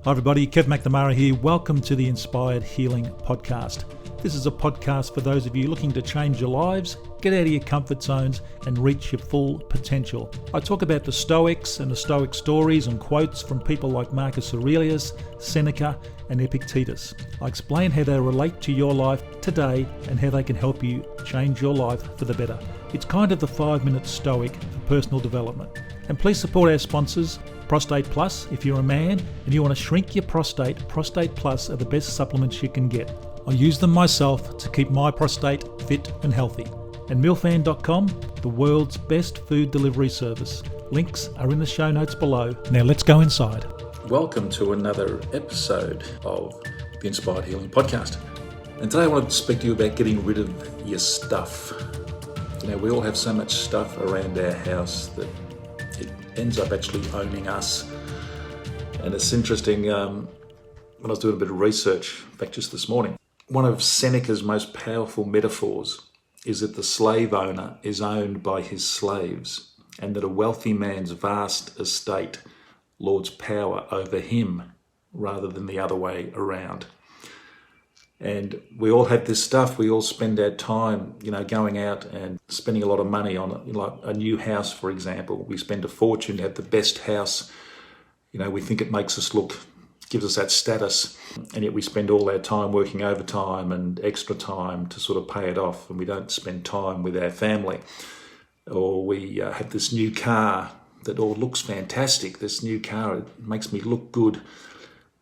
Hi everybody, Kevin McNamara here. Welcome to the Inspired Healing Podcast. This is a podcast for those of you looking to change your lives, get out of your comfort zones and reach your full potential. I talk about the Stoics and the Stoic stories and quotes from people like Marcus Aurelius, Seneca and Epictetus. I explain how they relate to your life today and how they can help you change your life for the better. It's kind of the 5-minute Stoic for personal development. And please support our sponsors, Prostate Plus. If you're a man and you want to shrink your prostate, Prostate Plus are the best supplements you can get. I use them myself to keep my prostate fit and healthy. And milfan.com, the world's best food delivery service. Links are in the show notes below. Now let's go inside. Welcome to another episode of the Inspired Healing Podcast. And today I want to speak to you about getting rid of your stuff. You know, we all have so much stuff around our house that it ends up actually owning us. And it's interesting, when I was doing a bit of research, in fact just this morning, one of Seneca's most powerful metaphors is that the slave owner is owned by his slaves and that a wealthy man's vast estate lords power over him rather than the other way around. And we all have this stuff. We all spend our time, going out and spending a lot of money on, like a new house, for example. We spend a fortune to have the best house. We think it makes us look, gives us that status, and yet we spend all our time working overtime and extra time to sort of pay it off, and we don't spend time with our family. Or we have this new car that all looks fantastic. This new car, it makes me look good.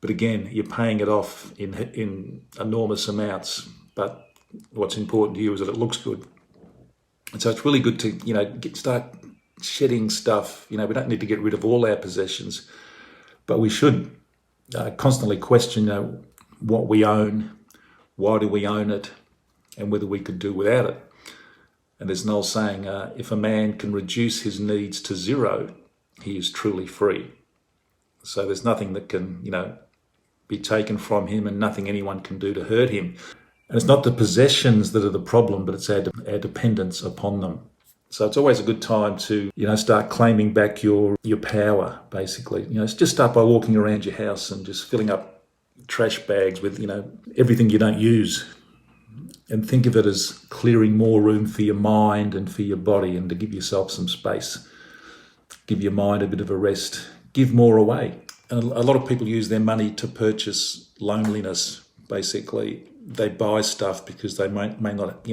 But again, you're paying it off in enormous amounts. But what's important to you is that it looks good. And so it's really good to, start shedding stuff. We don't need to get rid of all our possessions, but we should constantly question, what we own, why do we own it, and whether we could do without it. And there's an old saying, if a man can reduce his needs to zero, he is truly free. So there's nothing that can, be taken from him and nothing anyone can do to hurt him. And it's not the possessions that are the problem, but it's our dependence upon them. So it's always a good time to, start claiming back your power, basically. Just start by walking around your house and just filling up trash bags with, everything you don't use. And think of it as clearing more room for your mind and for your body and to give yourself some space. Give your mind a bit of a rest. Give more away. And a lot of people use their money to purchase loneliness, basically. They buy stuff because they may not,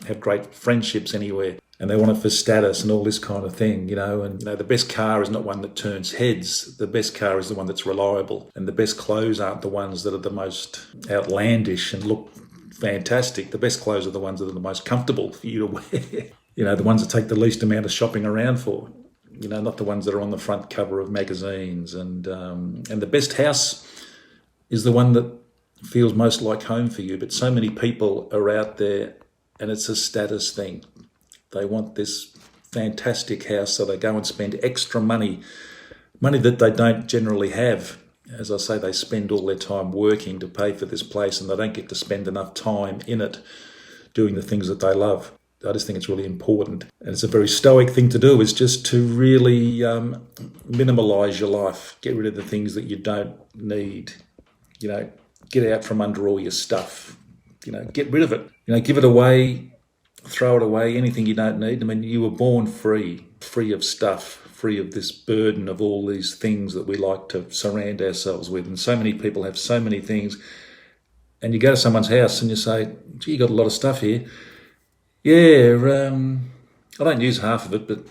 have great friendships anywhere. And they want it for status and all this kind of thing, And, the best car is not one that turns heads. The best car is the one that's reliable. And the best clothes aren't the ones that are the most outlandish and look fantastic. The best clothes are the ones that are the most comfortable for you to wear. The ones that take the least amount of shopping around for. Not the ones that are on the front cover of magazines. And the best house is the one that feels most like home for you. But so many people are out there and it's a status thing. They want this fantastic house, so they go and spend extra money that they don't generally have. As I say, they spend all their time working to pay for this place and they don't get to spend enough time in it doing the things that they love. I just think it's really important. And it's a very Stoic thing to do, is just to really minimalise your life. Get rid of the things that you don't need. Get out from under all your stuff. Get rid of it. Give it away, throw it away, anything you don't need. I mean, you were born free of stuff, free of this burden of all these things that we like to surround ourselves with. And so many people have so many things. And you go to someone's house and you say, gee, you got a lot of stuff here. Yeah, I don't use half of it, but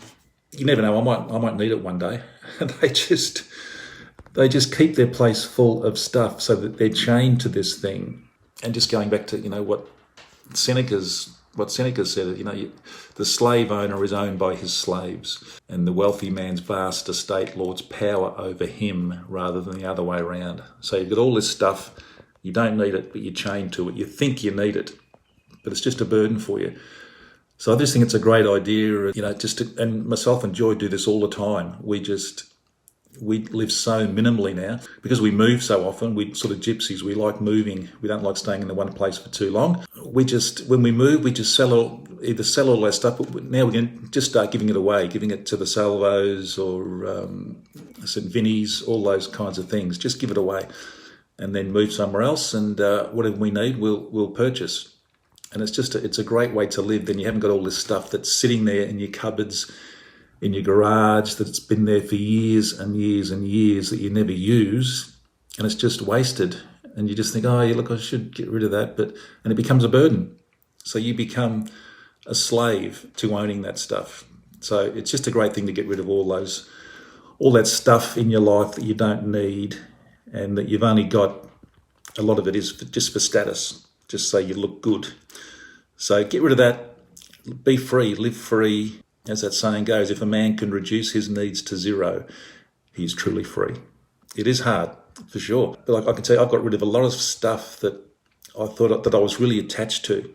you never know. I might need it one day. They just keep their place full of stuff so that they're chained to this thing. And just going back to what Seneca said. The slave owner is owned by his slaves, and the wealthy man's vast estate lords power over him rather than the other way around. So you've got all this stuff. You don't need it, but you're chained to it. You think you need it, but it's just a burden for you. So I just think it's a great idea, and myself and Joy do this all the time. We just We live so minimally now because we move so often. We sort of gypsies. We like moving. We don't like staying in the one place for too long. When we move, we just sell all our stuff. But now we can just start giving it away, giving it to the Salvos or St. Vinny's, all those kinds of things. Just give it away, and then move somewhere else. And whatever we need, we'll purchase. And it's a great way to live. Then you haven't got all this stuff that's sitting there in your cupboards, in your garage, that's been there for years and years and years that you never use, and it's just wasted. And you just think, oh, yeah, look, I should get rid of that, and it becomes a burden. So you become a slave to owning that stuff. So it's just a great thing to get rid of all that stuff in your life that you don't need, and that you've only got. A lot of it is just for status, just so you look good. So get rid of that. Be free, live free. As that saying goes, if a man can reduce his needs to zero, he is truly free. It is hard, for sure. But I can tell you, I've got rid of a lot of stuff that I thought that I was really attached to.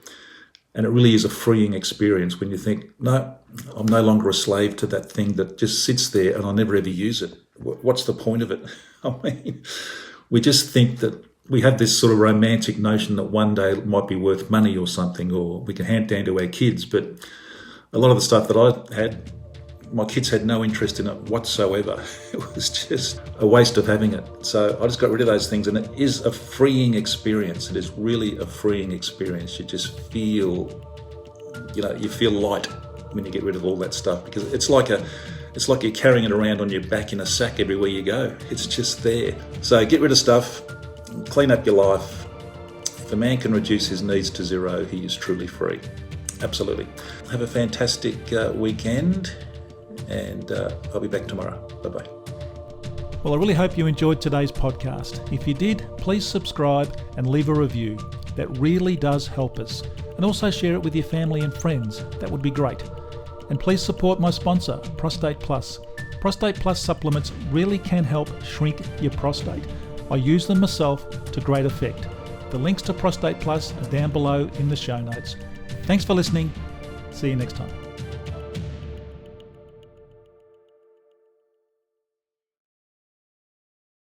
And it really is a freeing experience when you think, no, I'm no longer a slave to that thing that just sits there and I'll never ever use it. What's the point of it? I mean, we just think that we have this sort of romantic notion that one day it might be worth money or something, or we can hand down to our kids. But a lot of the stuff that I had, my kids had no interest in it whatsoever. It was just a waste of having it. So I just got rid of those things, and it is a freeing experience. It is really a freeing experience. You just feel, you feel light when you get rid of all that stuff, because it's like you're carrying it around on your back in a sack everywhere you go. It's just there. So get rid of stuff, clean up your life. If a man can reduce his needs to zero, he is truly free. Absolutely. Have a fantastic weekend, and I'll be back tomorrow. Bye-bye. Well, I really hope you enjoyed today's podcast. If you did, please subscribe and leave a review. That really does help us. And also share it with your family and friends. That would be great. And please support my sponsor, Prostate Plus. Prostate Plus supplements really can help shrink your prostate. I use them myself to great effect. The links to Prostate Plus are down below in the show notes. Thanks for listening. See you next time.